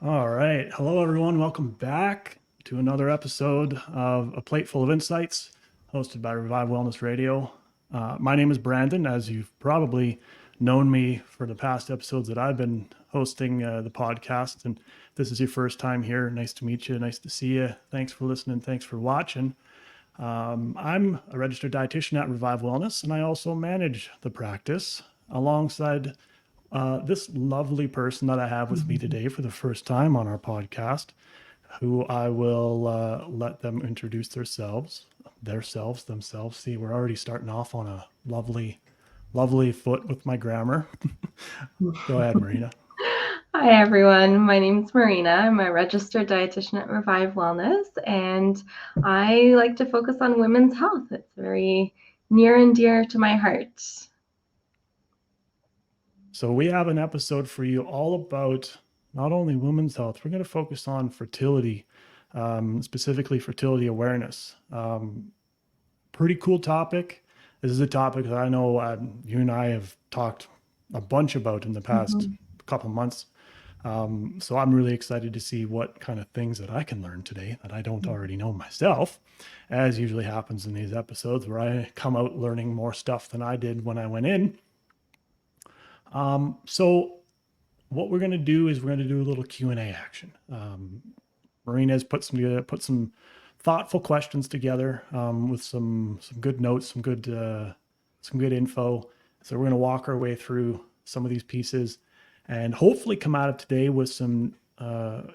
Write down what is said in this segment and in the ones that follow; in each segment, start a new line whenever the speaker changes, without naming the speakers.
All right. Hello, everyone. Welcome back to another episode of A Plateful of Insights, hosted by Revive Wellness Radio. My name is Brandon. As you've probably known me for the past episodes that I've been hosting the podcast. And if this is your first time here, nice to meet you. Nice to see you. Thanks for listening. Thanks for watching. I'm a registered dietitian at Revive Wellness, and I also manage the practice alongside this lovely person that I have with me today for the first time on our podcast, who I will let them introduce themselves. See, we're already starting off on a lovely foot with my grammar. Go ahead, Marina.
Hi, everyone. My name is Marina. I'm a registered dietitian at Revive Wellness, and I like to focus on women's health. It's very near and dear to my heart.
So we have an episode for you all about not only women's health, we're going to focus on fertility, specifically fertility awareness. Pretty cool topic. This is a topic that I know you and I have talked a bunch about in the past couple months. So I'm really excited to see what kind of things that I can learn today that I don't already know myself, as usually happens in these episodes where I come out learning more stuff than I did when I went in. So what we're going to do is we're going to do a little Q&A action. Marina has put some thoughtful questions together with some good notes, some good info. So we're going to walk our way through some of these pieces and hopefully come out of today with some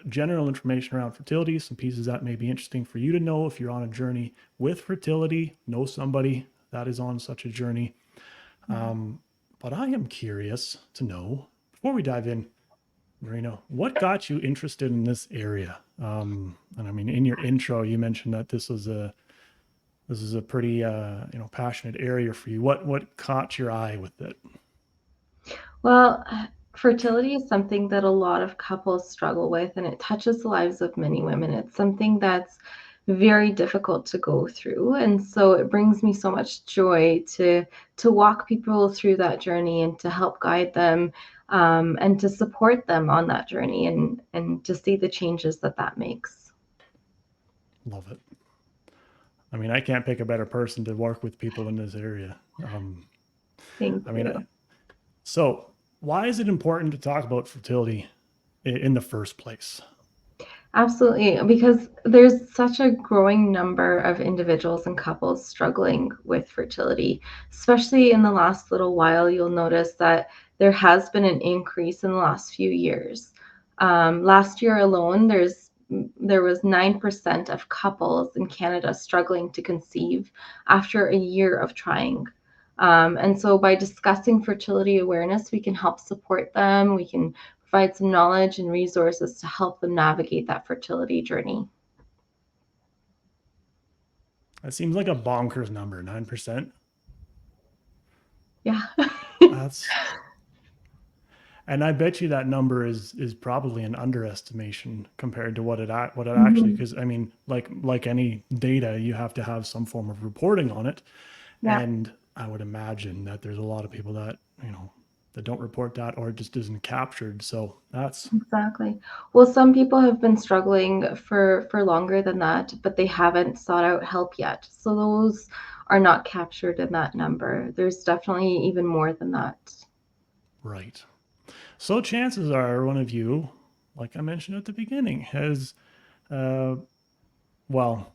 general information around fertility, some pieces that may be interesting for you to know if you're on a journey with fertility, know somebody that is on such a journey. But I am curious to know, before we dive in, Marina, what got you interested in this area? And I mean, in your intro, you mentioned that this is a pretty passionate area for you. What caught your eye with it?
Well, fertility is something that a lot of couples struggle with, and it touches the lives of many women. It's something that's very difficult to go through, and so it brings me so much joy to walk people through that journey and to help guide them, and to support them on that journey, and to see the changes that makes.
Love it. I mean, I can't pick a better person to work with people in this area.
Thank
I mean,
you.
so why is it important to talk about fertility in the first place?
Absolutely, because there's such a growing number of individuals and couples struggling with fertility. Especially in the last little while, you'll notice that there has been an increase in the last few years. Last year alone, there was 9% of couples in Canada struggling to conceive after a year of trying. And so by discussing fertility awareness, we can help support them. We can provide some knowledge and resources to help them navigate that fertility journey.
That seems like a bonkers number, 9%.
Yeah.
That's And I bet you that number is probably an underestimation compared to what it actually,
Mhm.
because I mean, like any data, you have to have some form of reporting on it.
Yeah,
And I would imagine that there's a lot of people that, that don't report that or it just isn't captured. So that's
exactly. Well, some people have been struggling for longer than that, but they haven't sought out help yet. So those are not captured in that number. There's definitely even more than that.
right. So chances are one of you, like I mentioned at the beginning, has uh well,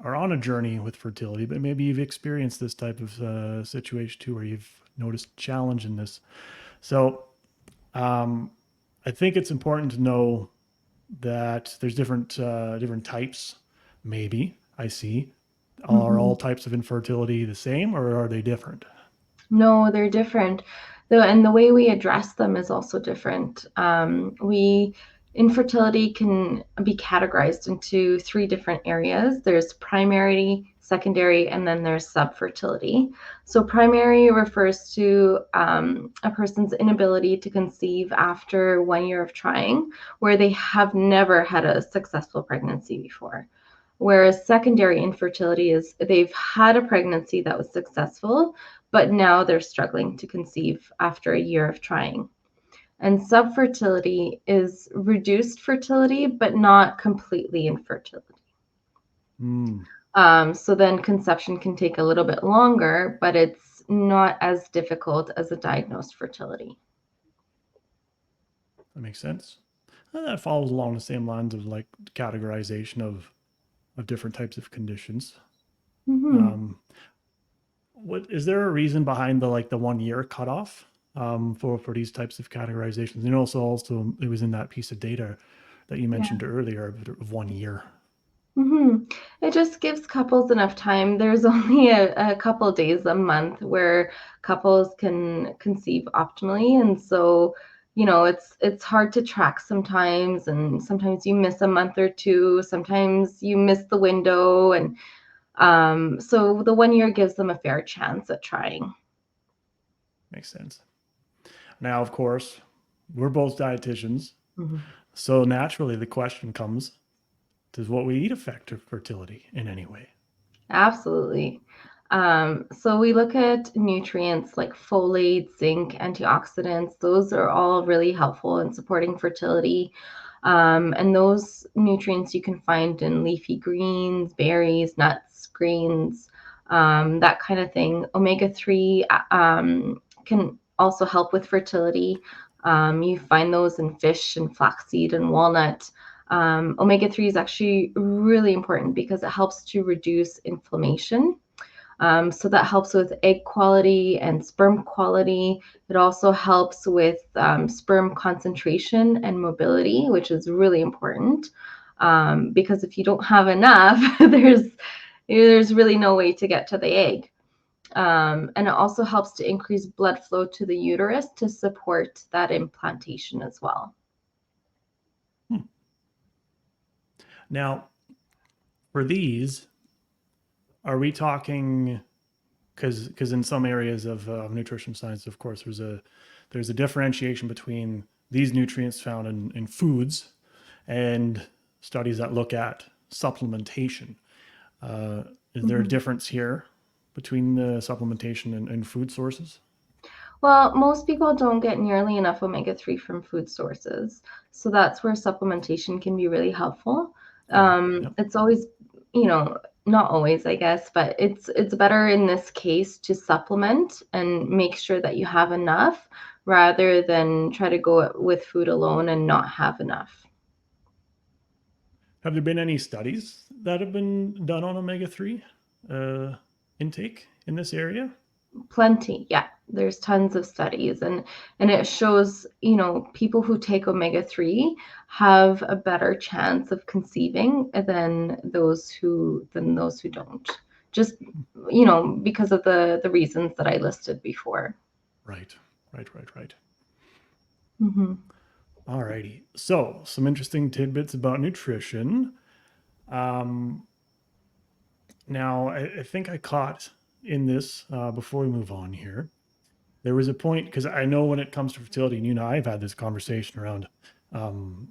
are on a journey with fertility, but maybe you've experienced this type of situation too, where you've noticed challenge in this. So um, I think it's important to know that there's different types. Maybe I see. Are
Mhm.
all types of infertility the same, or are they different?
No, they're different. And the way we address them is also different. Infertility can be categorized into three different areas. There's primary, secondary, and then there's subfertility. So primary refers to a person's inability to conceive after 1 year of trying, where they have never had a successful pregnancy before. Whereas secondary infertility is they've had a pregnancy that was successful, but now they're struggling to conceive after a year of trying. And subfertility is reduced fertility, but not completely infertility.
Mm,
So then conception can take a little bit longer, but it's not as difficult as a diagnosed fertility.
that makes sense. And that follows along the same lines of like categorization of different types of conditions.
Mm-hmm.
Um, what is there a reason behind the like the 1 year cutoff for these types of categorizations? And also it was in that piece of data that you
Yeah.
mentioned earlier of 1 year.
Mm-hmm. It just gives couples enough time. There's only a couple days a month where couples can conceive optimally, and so it's hard to track sometimes, and sometimes you miss a month or two. Sometimes you miss the window, and so the 1 year gives them a fair chance at trying.
Makes sense. Now, of course, we're both dietitians,
Mhm.
so naturally the question comes: does what we eat affect fertility in any way?
Absolutely. So we look at nutrients like folate, zinc, antioxidants. Those are all really helpful in supporting fertility. And those nutrients you can find in leafy greens, berries, nuts, grains, that kind of thing. Omega-3 can also help with fertility. You find those in fish and flaxseed and walnut. Omega-3 is actually really important because it helps to reduce inflammation. So that helps with egg quality and sperm quality. It also helps with sperm concentration and mobility, which is really important. Because if you don't have enough, there's really no way to get to the egg. And it also helps to increase blood flow to the uterus to support that implantation as well.
Hmm. Now, for these, are we talking because in some areas of nutrition science, of course, there's a differentiation between these nutrients found in foods and studies that look at supplementation. Uh, is there a
Mhm.
difference here between the supplementation and food sources?
Well, most people don't get nearly enough omega-3 from food sources. So that's where supplementation can be really helpful.
Okay. Yep.
It's always, you know, not always, I guess, but it's better in this case to supplement and make sure that you have enough rather than try to go with food alone and not have enough.
Have there been any studies that have been done on omega-3 uh, intake in this area?
Plenty, yeah. There's tons of studies and it shows, people who take omega-3 have a better chance of conceiving than those who don't. Just, because of the reasons that I listed before.
Right, right.
Hmm.
Alrighty. So, some interesting tidbits about nutrition. Um, Now, I think I caught in this before we move on here. There was a point because I know when it comes to fertility, and you know, I've had this conversation around um,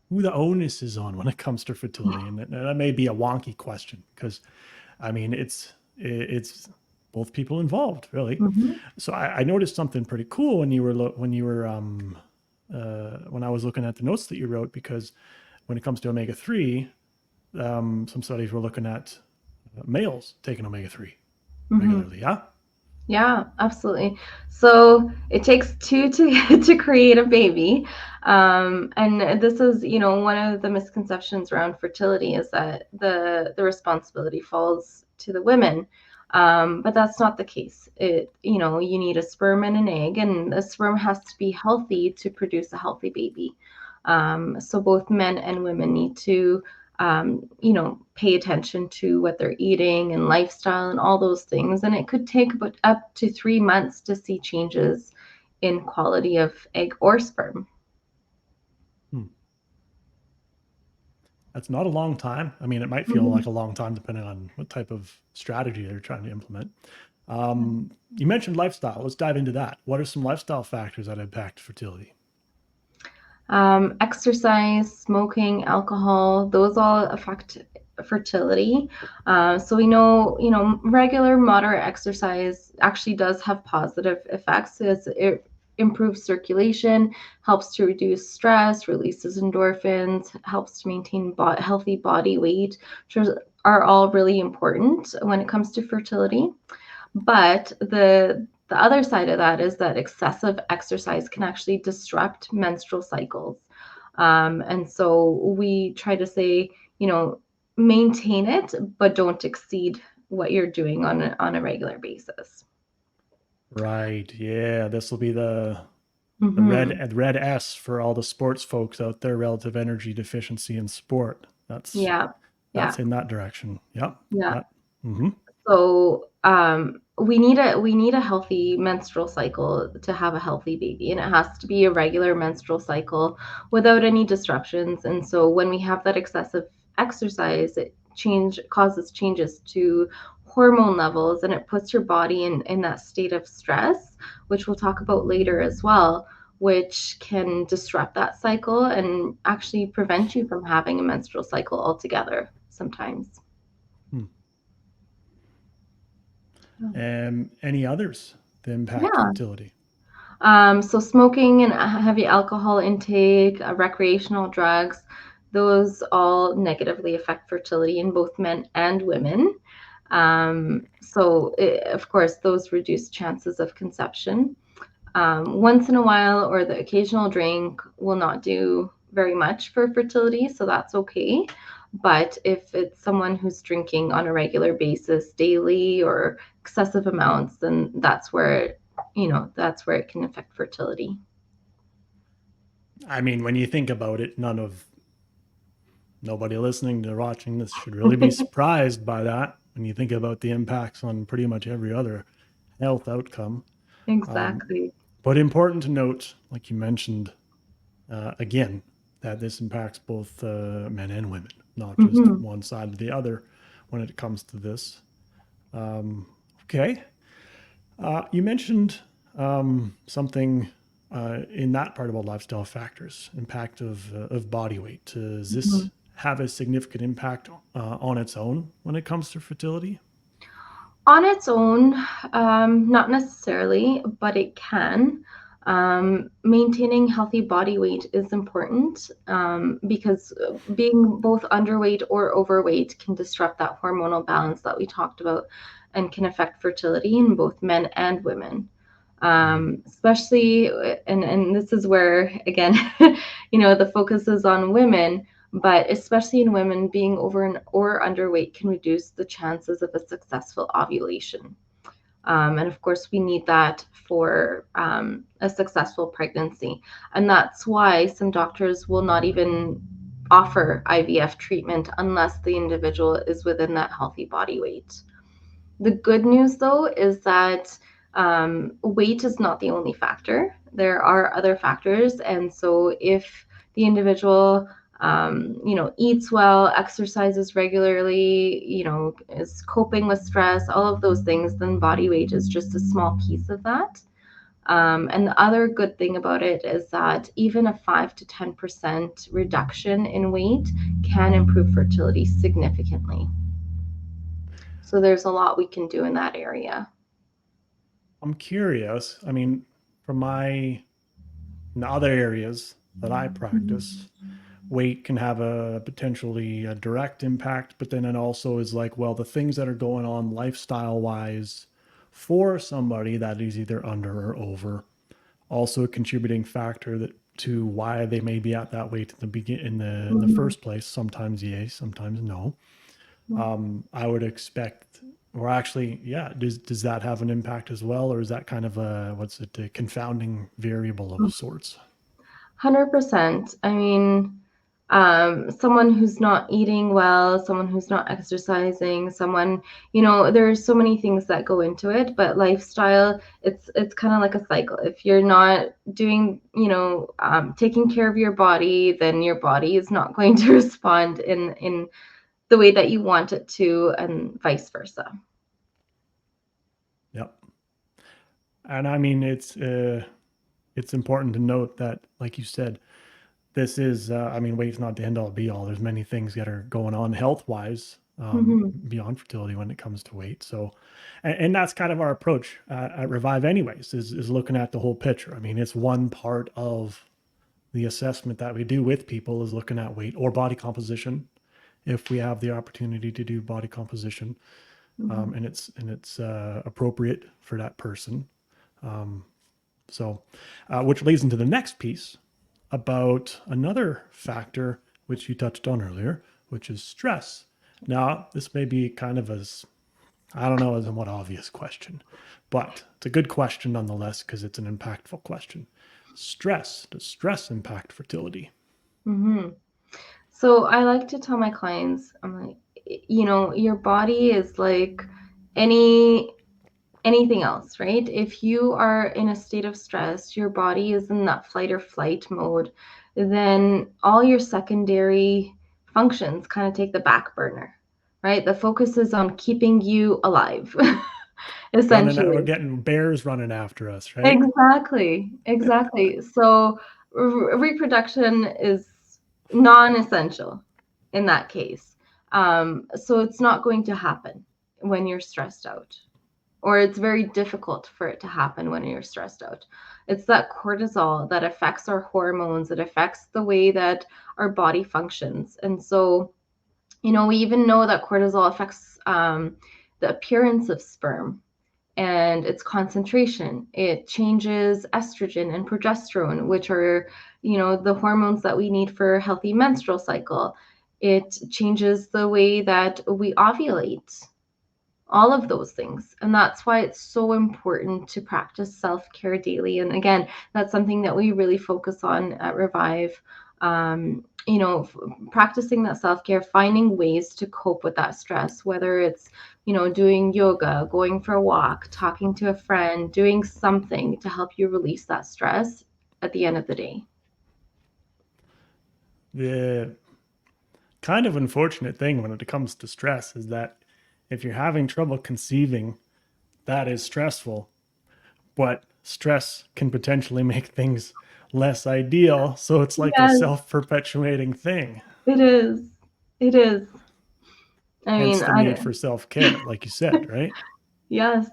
who the onus is on when it comes to fertility, and that may be a wonky question because I mean it's both people involved really.
Hmm.
So I noticed something pretty cool when you were when I was looking at the notes that you wrote because when it comes to omega-3, some studies were looking at males taking omega-3
Hmm.
regularly. Yeah.
Yeah, absolutely. So it takes two to to create a baby. And this is, one of the misconceptions around fertility is that the responsibility falls to the women. But that's not the case. You need a sperm and an egg, and the sperm has to be healthy to produce a healthy baby. So both men and women need to pay attention to what they're eating and lifestyle and all those things. And it could take about up to 3 months to see changes in quality of egg or sperm.
Hmm. That's not a long time. I mean, it might feel
Mhm.
like a long time depending on what type of strategy they're trying to implement. You mentioned lifestyle. Let's dive into that. What are some lifestyle factors that impact fertility?
Exercise, smoking, alcohol, those all affect fertility. So we know, regular moderate exercise actually does have positive effects. improves circulation, helps to reduce stress, releases endorphins, helps to maintain healthy body weight, which are all really important when it comes to fertility. But the other side of that is that excessive exercise can actually disrupt menstrual cycles. And so we try to say, you know, maintain it, but don't exceed what you're doing on a regular basis.
Right. Yeah. This will be the
Hmm.
red S for all the sports folks out there, relative energy deficiency in sport.
Yeah, yeah,
That's in that direction. Yep.
yeah.
That. Mm-hmm.
So we need a healthy menstrual cycle to have a healthy baby, and it has to be a regular menstrual cycle without any disruptions. And so when we have that excessive exercise, it causes changes to hormone levels, and it puts your body in that state of stress, which we'll talk about later as well, which can disrupt that cycle and actually prevent you from having a menstrual cycle altogether sometimes.
Hmm. Any others that impact
Yeah.
fertility?
So smoking and heavy alcohol intake, recreational drugs, those all negatively affect fertility in both men and women. Of course, those reduce chances of conception. Once in a while or the occasional drink will not do very much for fertility, so that's okay. But if it's someone who's drinking on a regular basis, daily or excessive amounts, then that's where it can affect fertility.
I mean, when you think about it, nobody listening or watching this should really be surprised by that when you think about the impacts on pretty much every other health outcome. Um,
Exactly.
but important to note, like you mentioned, again, that this impacts both men and women, not just
Hmm.
one side or the other when it comes to this. Um, okay. You mentioned something in that part about lifestyle factors, impact of body weight. Does
Hmm.
this have a significant impact on its own when it comes to fertility?
On its own, not necessarily, but it can. Maintaining healthy body weight is important because being both underweight or overweight can disrupt that hormonal balance that we talked about and can affect fertility in both men and women.
Mm.
Especially, and this is where, again, the focus is on women, but especially in women, being over or underweight can reduce the chances of a successful ovulation. And of course, we need that for a successful pregnancy. And that's why some doctors will not even offer IVF treatment unless the individual is within that healthy body weight. The good news, though, is that weight is not the only factor. There are other factors. And so if the individual eats well, exercises regularly, is coping with stress, all of those things, then body weight is just a small piece of that. And the other good thing about it is that even a 5 to 10% reduction in weight can improve fertility significantly. So there's a lot we can do in that area.
I'm curious. I mean, from in the other areas that I practice, weight can have a potentially a direct impact, but then it also is like, well, the things that are going on lifestyle wise for somebody that is either under or over, also a contributing factor that to why they may be at that weight in the in the
Mhm.
first place. Sometimes yes, sometimes no. I would expect, or actually, yeah. Does that have an impact as well, or is that kind of a confounding variable of sorts?
100%. I mean, someone who's not eating well, someone who's not exercising, there's so many things that go into it, but lifestyle, it's kind of like a cycle. If you're not doing, taking care of your body, then your body is not going to respond in the way that you want it to, and vice versa.
Yep. And I mean, it's important to note that, like you said, this is, I mean, weight's not the end all be all. There's many things that are going on health wise
Mhm.
beyond fertility when it comes to weight. So, and that's kind of our approach at Revive, anyways, is looking at the whole picture. I mean, it's one part of the assessment that we do with people is looking at weight or body composition, if we have the opportunity to do body composition,
Mhm.
and it's appropriate for that person. So, which leads into the next piece about another factor which you touched on earlier, which is stress. Now, this may be kind of as, I don't know, as a what obvious question, but it's a good question nonetheless because it's an impactful question. Stress. Does stress impact fertility?
Mhm. So I like to tell my clients, I'm like, your body is like any anything else, right? If you are in a state of stress, your body is in that fight or flight mode, then all your secondary functions kind of take the back burner, right? The focus is on keeping you alive,
Running, we're
essentially.
getting bears running after us, right?
Exactly, exactly. So reproduction is non-essential in that case. So it's not going to happen when you're stressed out, or it's very difficult for it to happen when you're stressed out. It's that cortisol that affects our hormones, it affects the way that our body functions. And so, we even know that cortisol affects the appearance of sperm and its concentration. It changes estrogen and progesterone, which are, the hormones that we need for a healthy menstrual cycle. It changes the way that we ovulate, all of those things. And that's why it's so important to practice self care daily. And again, that's something that we really focus on at Revive. Practicing that self care, finding ways to cope with that stress, whether it's, doing yoga, going for a walk, talking to a friend, doing something to help you release that stress at the end of the day.
The kind of unfortunate thing when it comes to stress is that if you're having trouble conceiving, that is stressful, but stress can potentially make things less ideal. So it's like a
Yes,
self perpetuating thing,
it is. It is. I
hence
mean,
the need for self care, like you said, right?
yes.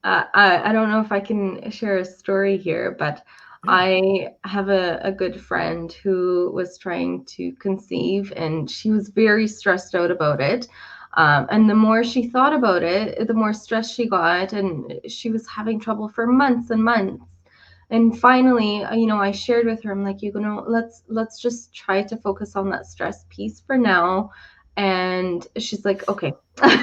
I don't know if I can share a story here, but
Yeah.
I have a good friend who was trying to conceive and she was very stressed out about it. And the more she thought about it, the more stressed she got, and she was having trouble for months and months. And finally, I shared with her, I'm like, let's just try to focus on that stress piece for now. And she's like, okay,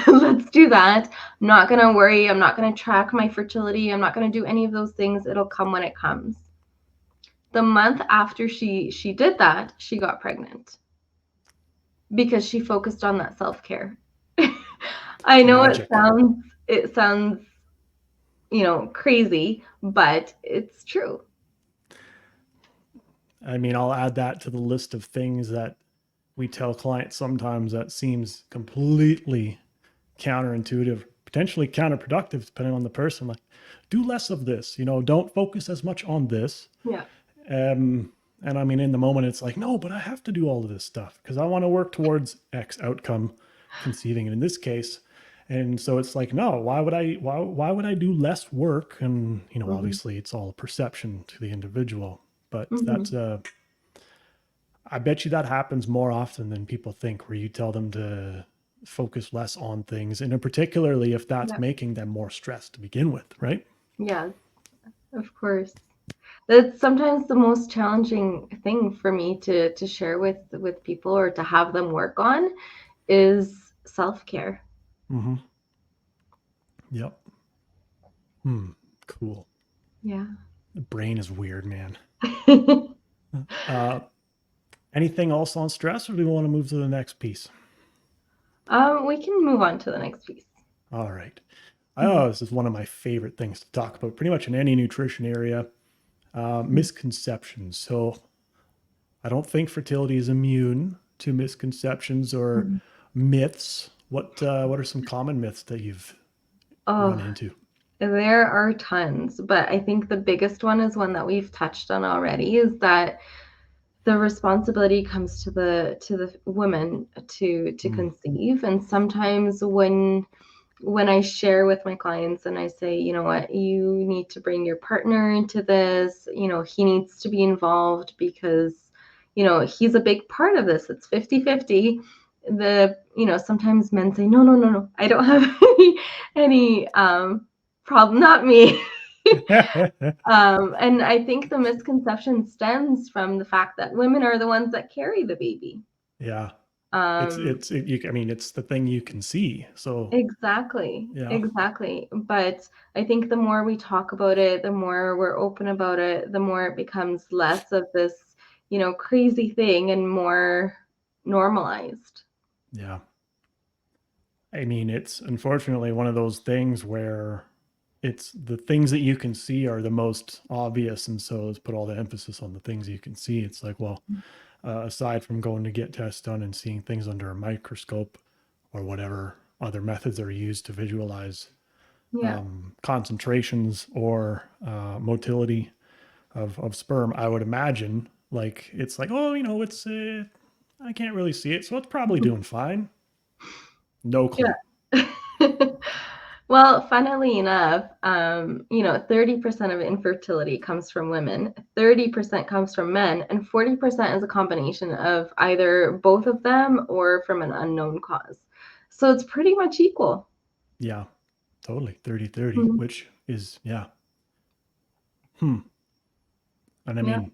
let's do that. I'm not going to worry. I'm not going to track my fertility. I'm not going to do any of those things. It'll come when it comes. The month after she did that, she got pregnant because she focused on that self-care. I know
Magic.
it sounds, crazy, but it's true.
I mean, I'll add that to the list of things that we tell clients sometimes that seems completely counterintuitive, potentially counterproductive, depending on the person. Like, do less of this, don't focus as much on this.
Yeah.
And I mean, in the moment, it's like, no, but I have to do all of this stuff because I want to work towards X outcome, conceiving. And in this case, and so it's like, no, why would I do less work? And
Hmm.
obviously, it's all a perception to the individual, but that's
Hmm.
I bet you that happens more often than people think, where you tell them to focus less on things, and particularly if that's
Yeah.
making them more stressed to begin with, right?
Yes, of course. That's sometimes the most challenging thing for me to share with people or to have them work on is self-care.
Mm-hmm. Yep. Hmm. Cool.
Yeah.
The brain is weird, man. Uh, Anything else on stress, or do we want to move to the next piece?
We can move on to the next piece.
All right.
Mhm.
Oh, this is one of my favorite things to talk about, pretty much in any nutrition area.
Mhm.
Misconceptions. So I don't think fertility is immune to misconceptions or
Mhm.
myths. What are some common myths that you've run
Oh,
into?
there are tons, but I think the biggest one is one that we've touched on already is that the responsibility comes to the women to
Mm,
conceive. And sometimes when I share with my clients and I say, you know what, you need to bring your partner into this, he needs to be involved because, he's a big part of this. It's 50-50. Sometimes men say, no, no, no, no, I don't have any problem, not me. And I think the misconception stems from the fact that women are the ones that carry the baby.
yeah.
Um,
I mean, it's the thing you can see. So
Exactly,
yeah,
exactly. But I think the more we talk about it, the more we're open about it, the more it becomes less of this, crazy thing and more normalized.
yeah. I mean, it's unfortunately one of those things where it's the things that you can see are the most obvious. And so let's put all the emphasis on the things you can see. It's like, well, aside from going to get tests done and seeing things under a microscope or whatever other methods are used to visualize
Yeah.
concentrations or motility of sperm, I would imagine like it's like, oh, it's I can't really see it, so it's probably doing fine. No clue.
Yeah. Well, funnily enough, 30% of infertility comes from women, 30% comes from men, and 40% is a combination of either both of them or from an unknown cause. So it's pretty much equal.
Yeah, totally. 30-30,
Mhm.
which is, yeah. Hmm. And I
Yeah.
mean,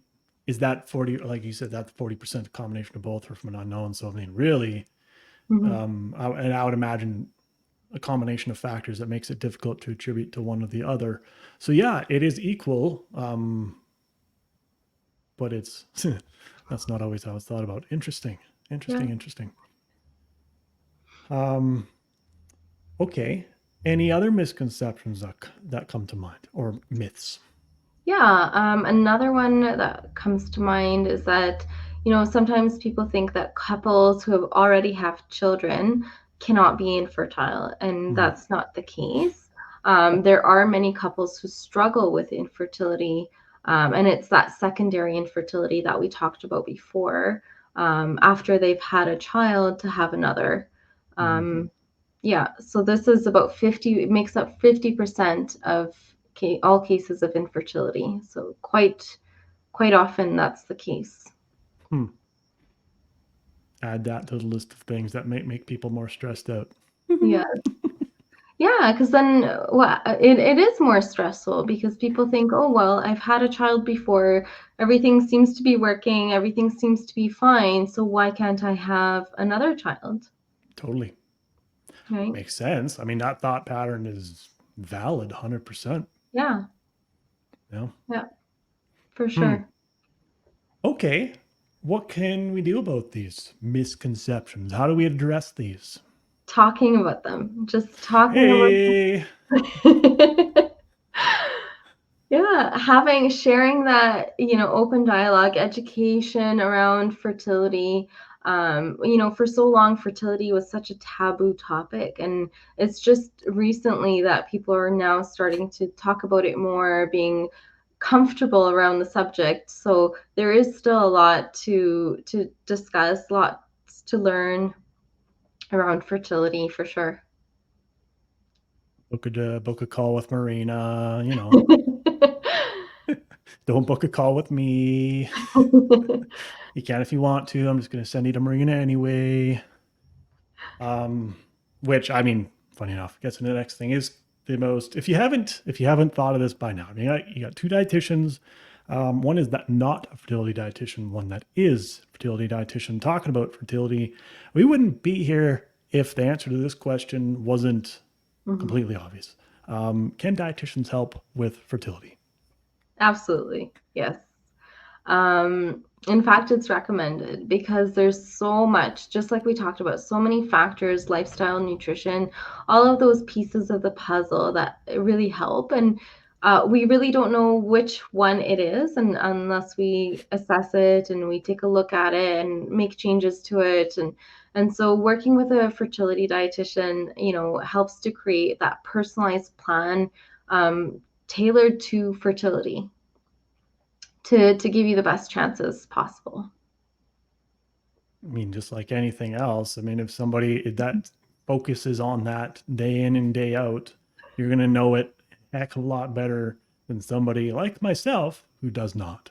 is that 40, like you said, that 40% combination of both are from an unknown? So, I mean, really,
Mhm.
and I would imagine a combination of factors that makes it difficult to attribute to one or the other. So, yeah, it is equal, but it's, that's not always how it's thought about. Interesting.
Yeah.
Interesting. Interesting. Um, okay. Any other misconceptions that come to mind or myths?
Yeah, another one that comes to mind is that, sometimes people think that couples who have already have children cannot be infertile, and
Mm,
that's not the case. There are many couples who struggle with infertility, and it's that secondary infertility that we talked about before, after they've had a child to have another.
mm.
Yeah, so this is about 50, it makes up 50% of all cases of infertility. So quite often that's the case.
Hmm. Add that to the list of things that make people more stressed out.
Yeah. Yeah, because then it is more stressful because people think, oh, well, I've had a child before. Everything seems to be working. Everything seems to be fine. So why can't I have another child?
Totally.
Right?
Makes sense. I mean, that thought pattern is valid 100%.
Yeah.
Yeah.
Yeah, for
Hmm.
sure.
Okay. What can we do about these misconceptions? How do we address these?
Talking about them, just talking
Hey.
about Yeah, sharing that, open dialogue, education around fertility. For so long, fertility was such a taboo topic, and it's just recently that people are now starting to talk about it more, being comfortable around the subject. So there is still a lot to discuss, lots to learn around fertility for sure.
Book a call with Marina. Don't book a call with me. You can if you want to. I'm just going to send you to Marina anyway. Um, which I mean, funny enough, gets into the next thing is the most. If you haven't thought of this by now, I mean, you got two dietitians. One is that not a fertility dietitian. One that is a fertility dietitian talking about fertility. We wouldn't be here if the answer to this question wasn't
Mhm.
completely obvious. Can dietitians help with fertility?
Absolutely. Yes. In fact, it's recommended because there's so much, just like we talked about, so many factors, lifestyle, nutrition, all of those pieces of the puzzle that really help. And we really don't know which one it is, and unless we assess it and we take a look at it and make changes to it. And so working with a fertility dietitian, helps to create that personalized plan tailored to fertility to give you the best chances possible.
I mean, just like anything else, I mean, if somebody that focuses on that day in and day out, you're going to know it a heck of a lot better than somebody like myself who does not.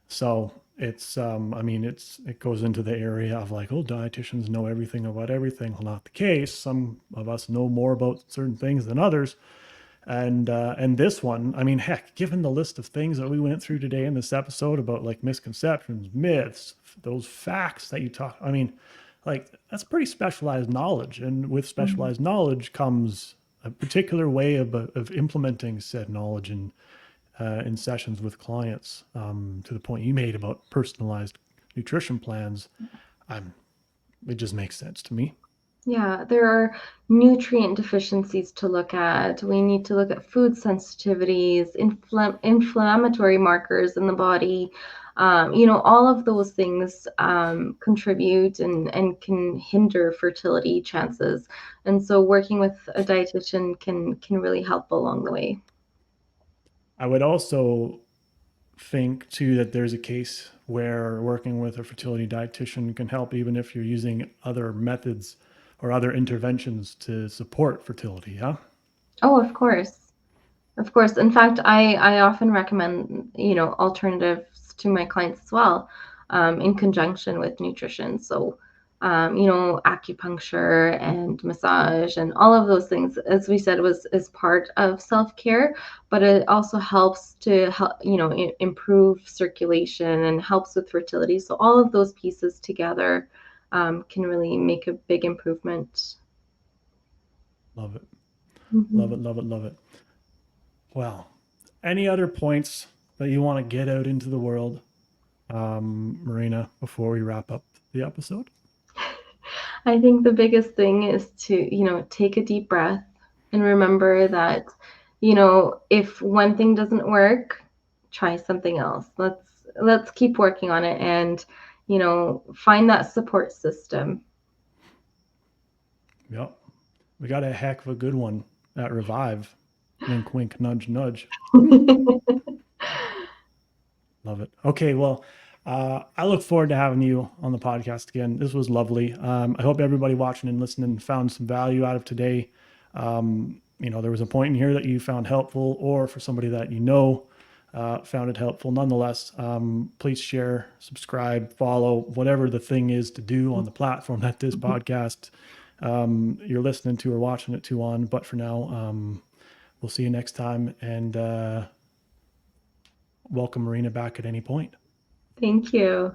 So it's, I mean, it goes into the area of like, oh, dietitians know everything about everything. Well, not the case. Some of us know more about certain things than others. And this one, I mean, heck, given the list of things that we went through today in this episode about like misconceptions, myths, those facts that you talk, I mean, like that's pretty specialized knowledge. And with
Mhm.
specialized knowledge comes a particular way of implementing said knowledge in sessions with clients. To the point you made about personalized nutrition plans, I'm, it just makes sense to me.
Yeah, there are nutrient deficiencies to look at. We need to look at food sensitivities, inflammatory markers in the body. All of those things contribute and can hinder fertility chances. And so working with a dietitian can really help along the way.
I would also think too that there's a case where working with a fertility dietitian can help even if you're using other methods or other interventions to support fertility. Yeah.
Oh, of course. Of course. In fact, I often recommend, alternatives to my clients as well, in conjunction with nutrition. So, acupuncture and massage and all of those things, as we said, was is part of self-care, but it also helps to help, improve circulation and helps with fertility. So all of those pieces together can really make a big improvement.
Love it. Love
Mhm.
it. Love it. Love it. Well, any other points that you want to get out into the world, Marina, before we wrap up the episode?
I think the biggest thing is to, take a deep breath and remember that, if one thing doesn't work, try something else. Let's keep working on it and, find that support system.
Yep. We got a heck of a good one at Revive. Wink, wink, nudge, nudge. Love it. Okay, well, I look forward to having you on the podcast again. This was lovely. I hope everybody watching and listening found some value out of today. There was a point in here that you found helpful, or for somebody that you know found it helpful. Nonetheless, please share, subscribe, follow, whatever the thing is to do on the platform that this podcast you're listening to or watching it to on. But for now, we'll see you next time, and welcome Marina back at any point.
Thank you.